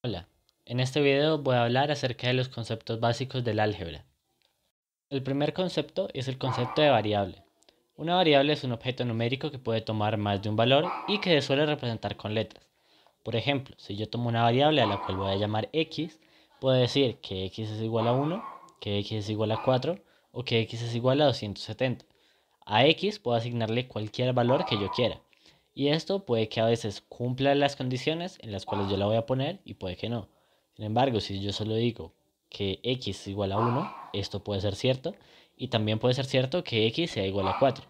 Hola, en este video voy a hablar acerca de los conceptos básicos del álgebra. El primer concepto es el concepto de variable. Una variable es un objeto numérico que puede tomar más de un valor y que se suele representar con letras. Por ejemplo, si yo tomo una variable a la cual voy a llamar x, puedo decir que x es igual a 1, que x es igual a 4 o que x es igual a 270. A x puedo asignarle cualquier valor que yo quiera. Y esto puede que a veces cumpla las condiciones en las cuales yo la voy a poner y puede que no. Sin embargo, si yo solo digo que x es igual a 1, esto puede ser cierto. Y también puede ser cierto que x sea igual a 4.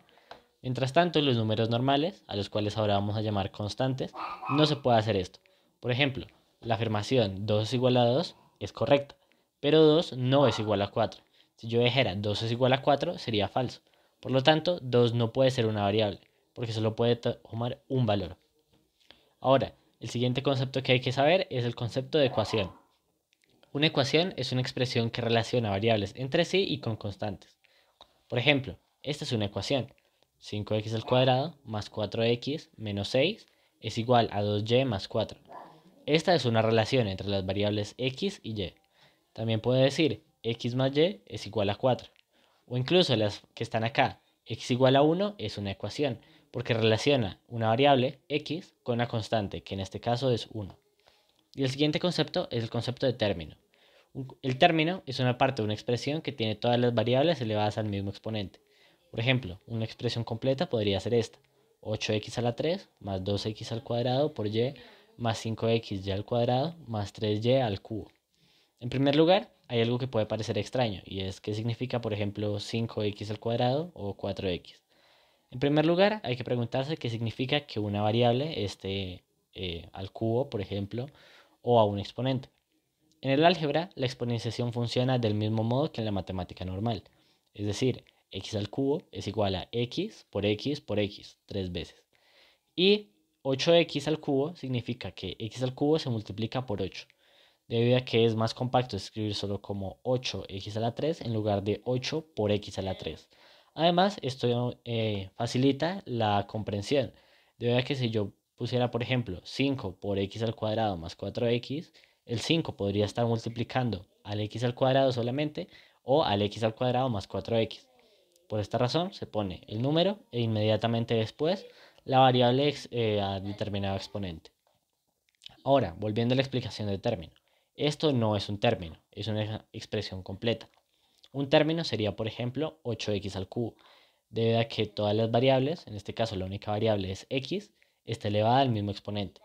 Mientras tanto, los números normales, a los cuales ahora vamos a llamar constantes, no se puede hacer esto. Por ejemplo, la afirmación 2 es igual a 2 es correcta, pero 2 no es igual a 4. Si yo dijera 2 es igual a 4, sería falso. Por lo tanto, 2 no puede ser una variable, porque solo puede tomar un valor. Ahora, el siguiente concepto que hay que saber es el concepto de ecuación. Una ecuación es una expresión que relaciona variables entre sí y con constantes. Por ejemplo, esta es una ecuación. 5x al cuadrado más 4x menos 6 es igual a 2y más 4. Esta es una relación entre las variables x y y. También puedo decir x más y es igual a 4. O incluso las que están acá, x igual a 1 es una ecuación, porque relaciona una variable x con una constante, que en este caso es 1. Y el siguiente concepto es el concepto de término. El término es una parte de una expresión que tiene todas las variables elevadas al mismo exponente. Por ejemplo, una expresión completa podría ser esta: 8x a la 3 más 2x al cuadrado por y más 5xy al cuadrado más 3y al cubo. En primer lugar, hay algo que puede parecer extraño, y es qué significa, por ejemplo, 5x al cuadrado o 4x. En primer lugar, hay que preguntarse qué significa que una variable esté al cubo, por ejemplo, o a un exponente. En el álgebra, la exponenciación funciona del mismo modo que en la matemática normal. Es decir, x al cubo es igual a x por x, tres veces. Y 8x al cubo significa que x al cubo se multiplica por 8, debido a que es más compacto escribir solo como 8x a la 3 en lugar de 8 por x a la 3. Además, esto facilita la comprensión, debido a que si yo pusiera, por ejemplo, 5 por x al cuadrado más 4x, el 5 podría estar multiplicando al x al cuadrado solamente o al x al cuadrado más 4x. Por esta razón se pone el número e inmediatamente después la variable a determinado exponente. Ahora, volviendo a la explicación del término. Esto no es un término, es una expresión completa. Un término sería, por ejemplo, 8x al cubo, debido a que todas las variables, en este caso la única variable es x, está elevada al mismo exponente.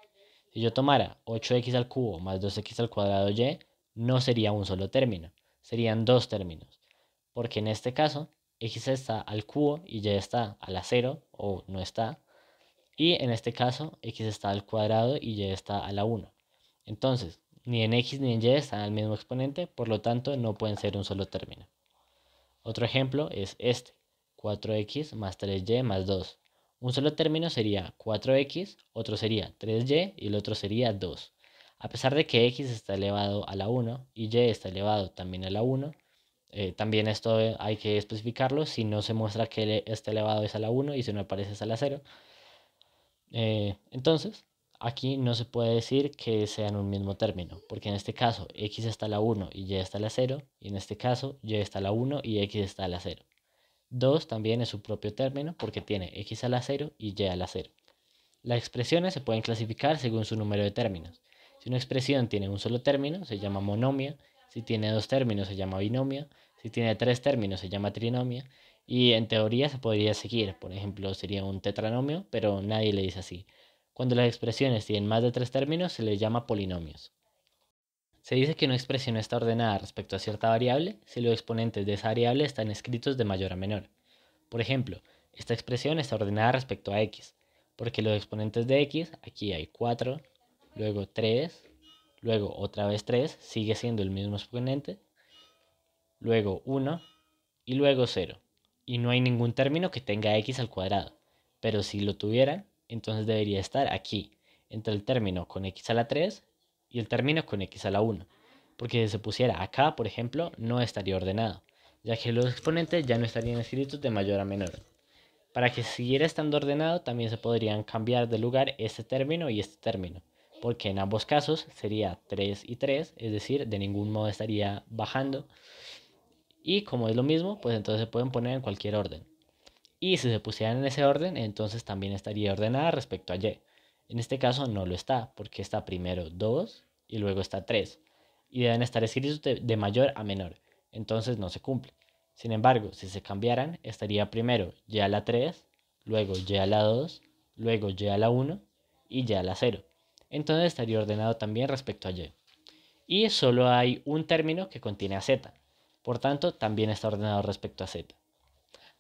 Si yo tomara 8x al cubo más 2x al cuadrado y, no sería un solo término, serían dos términos, porque en este caso x está al cubo y y está a la 0 o no está, y en este caso x está al cuadrado y y está a la 1. Entonces, ni en x ni en y están al mismo exponente, por lo tanto no pueden ser un solo término. Otro ejemplo es este: 4x más 3y más 2. Un solo término sería 4x, otro sería 3y y el otro sería 2. A pesar de que x está elevado a la 1 y y está elevado también a la 1, también esto hay que especificarlo. Si no se muestra que este elevado es a la 1 y si no aparece es a la 0, entonces aquí no se puede decir que sean un mismo término, porque en este caso x está a la 1 y y está a la 0, y en este caso y está a la 1 y x está a la 0. 2 también es su propio término porque tiene x a la 0 y y a la 0. Las expresiones se pueden clasificar según su número de términos. Si una expresión tiene un solo término, se llama monomia; si tiene dos términos, se llama binomia; si tiene tres términos, se llama trinomia; y en teoría se podría seguir. Por ejemplo, sería un tetranomio, pero nadie le dice así. Cuando las expresiones tienen más de tres términos, se les llama polinomios. Se dice que una expresión está ordenada respecto a cierta variable si los exponentes de esa variable están escritos de mayor a menor. Por ejemplo, esta expresión está ordenada respecto a x, porque los exponentes de x, aquí hay 4, luego 3, luego otra vez 3, sigue siendo el mismo exponente, luego 1 y luego 0. Y no hay ningún término que tenga x al cuadrado, pero si lo tuvieran, entonces debería estar aquí, entre el término con x a la 3 y el término con x a la 1, porque si se pusiera acá, por ejemplo, no estaría ordenado, ya que los exponentes ya no estarían escritos de mayor a menor. Para que siguiera estando ordenado, también se podrían cambiar de lugar este término y este término. porque en ambos casos sería 3 y 3, es decir, de ningún modo estaría bajando. Y como es lo mismo, pues entonces se pueden poner en cualquier orden. Y si se pusieran en ese orden, entonces también estaría ordenada respecto a y. En este caso no lo está, porque está primero 2 y luego está 3. Y deben estar escritos de mayor a menor. Entonces no se cumple. Sin embargo, si se cambiaran, estaría primero y a la 3, luego y a la 2, luego y a la 1 y y a la 0. Entonces estaría ordenado también respecto a y. Y solo hay un término que contiene a z. Por tanto, también está ordenado respecto a z.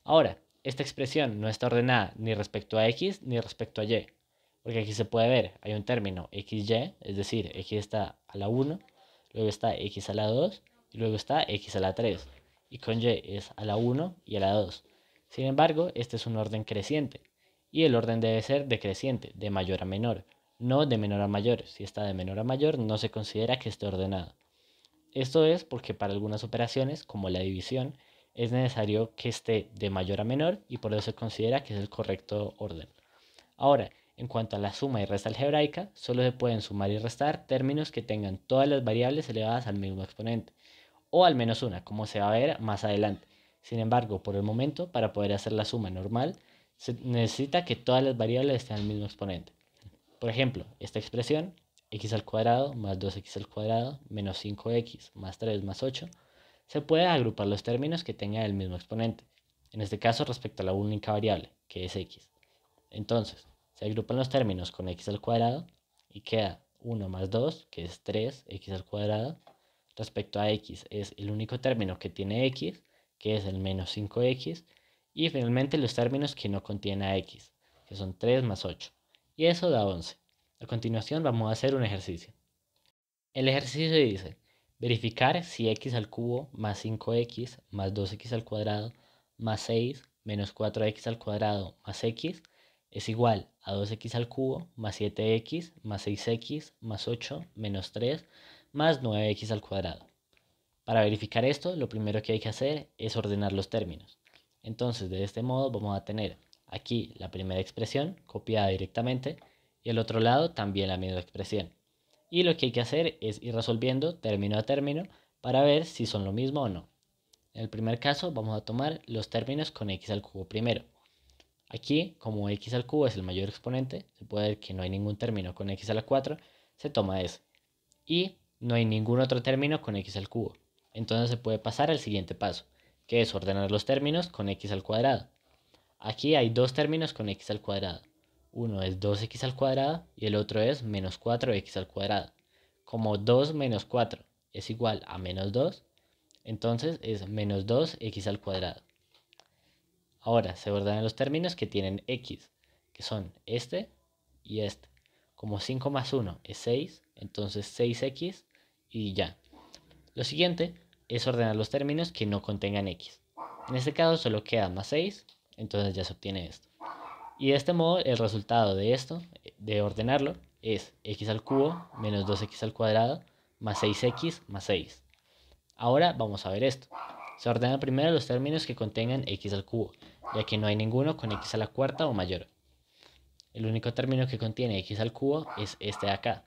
Ahora, esta expresión no está ordenada ni respecto a x ni respecto a y, porque aquí se puede ver, hay un término xy, es decir, x está a la 1, luego está x a la 2 y luego está x a la 3, y con y es a la 1 y a la 2. Sin embargo, este es un orden creciente, y el orden debe ser decreciente, de mayor a menor, no de menor a mayor. Si está de menor a mayor, no se considera que esté ordenado. Esto es porque para algunas operaciones, como la división, es necesario que esté de mayor a menor y por eso se considera que es el correcto orden. Ahora, en cuanto a la suma y resta algebraica, solo se pueden sumar y restar términos que tengan todas las variables elevadas al mismo exponente, o al menos una, como se va a ver más adelante. Sin embargo, por el momento, para poder hacer la suma normal, se necesita que todas las variables estén al mismo exponente. Por ejemplo, esta expresión, x al cuadrado más 2x al cuadrado menos 5x más 3 más 8, se puede agrupar los términos que tengan el mismo exponente, en este caso respecto a la única variable, que es x. Entonces, se agrupan los términos con x al cuadrado y queda 1 más 2, que es 3x al cuadrado. Respecto a x es el único término que tiene x, que es el menos 5x. Y finalmente los términos que no contienen a x, que son 3 más 8. Y eso da 11. A continuación vamos a hacer un ejercicio. El ejercicio dice, verificar si x al cubo más 5x más 2x al cuadrado más 6 menos 4x al cuadrado más x es igual a 2x al cubo más 7x más 6x más 8 menos 3 más 9x al cuadrado. Para verificar esto, lo primero que hay que hacer es ordenar los términos. Entonces, de este modo vamos a tener aquí la primera expresión copiada directamente y al otro lado también la misma expresión. Y lo que hay que hacer es ir resolviendo término a término para ver si son lo mismo o no. En el primer caso vamos a tomar los términos con x al cubo primero. Aquí, como x al cubo es el mayor exponente, se puede ver que no hay ningún término con x a la 4, se toma ese. Y no hay ningún otro término con x al cubo. Entonces se puede pasar al siguiente paso, que es ordenar los términos con x al cuadrado. Aquí hay dos términos con x al cuadrado. Uno es 2x al cuadrado y el otro es menos 4x al cuadrado. Como 2 menos 4 es igual a menos 2, entonces es menos 2x al cuadrado. Ahora se ordenan los términos que tienen x, que son este y este. Como 5 más 1 es 6, entonces 6x y ya. Lo siguiente es ordenar los términos que no contengan x. En este caso solo queda más 6, entonces ya se obtiene esto. Y de este modo el resultado de esto, de ordenarlo, es x al cubo menos 2x al cuadrado más 6x más 6. Ahora vamos a ver esto. Se ordenan primero los términos que contengan x al cubo, ya que no hay ninguno con x a la cuarta o mayor. El único término que contiene x al cubo es este de acá.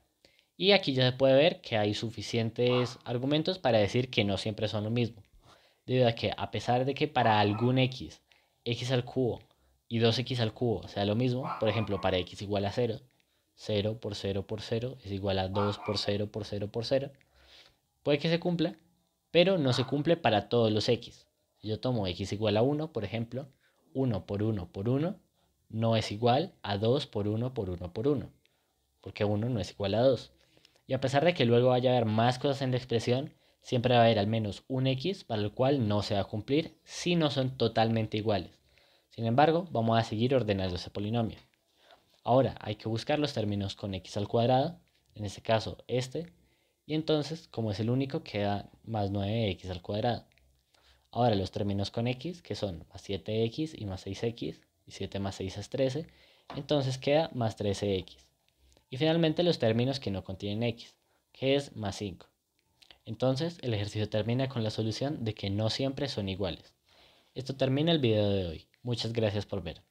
Y aquí ya se puede ver que hay suficientes argumentos para decir que no siempre son lo mismo. Debido a que a pesar de que para algún x, x al cubo y 2x al cubo sea lo mismo, por ejemplo para x igual a 0, 0 por 0 por 0 es igual a 2 por 0 por 0 por 0, puede que se cumpla, pero no se cumple para todos los x. Si yo tomo x igual a 1, por ejemplo, 1 por 1 por 1 no es igual a 2 por 1 por 1 por 1, porque 1 no es igual a 2. Y a pesar de que luego vaya a haber más cosas en la expresión, siempre va a haber al menos un x para el cual no se va a cumplir si no son totalmente iguales. Sin embargo, vamos a seguir ordenando ese polinomio. Ahora hay que buscar los términos con x al cuadrado, en este caso este, y entonces, como es el único, queda más 9x al cuadrado. Ahora los términos con x, que son más 7x y más 6x, y 7 más 6 es 13, entonces queda más 13x. Y finalmente los términos que no contienen x, que es más 5. Entonces el ejercicio termina con la solución de que no siempre son iguales. Esto termina el video de hoy. Muchas gracias por ver.